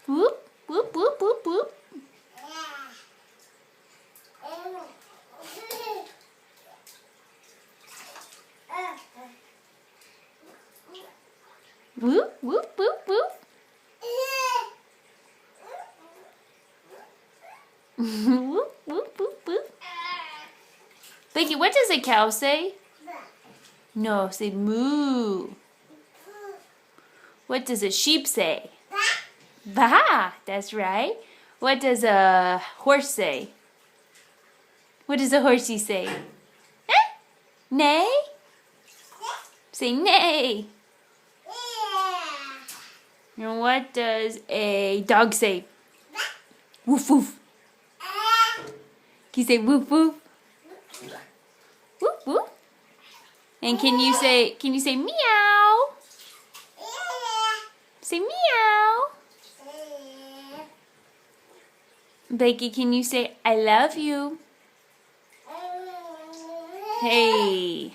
Whoop, whoop, whoop, whoop, whoop. Whoop, whoop, whoop, whoop. Whoop, whoop, whoop, whoop. Becky, what does a cow say? No, say moo. What does a sheep say? Bah, that's right. What does a horse say? What does a horsey say? Eh? Neigh? Say neigh. And what does a dog say? Woof woof. Can you say woof woof? Woof woof. And can you say meow? Say meow. Becky, can you say I love you? Hey.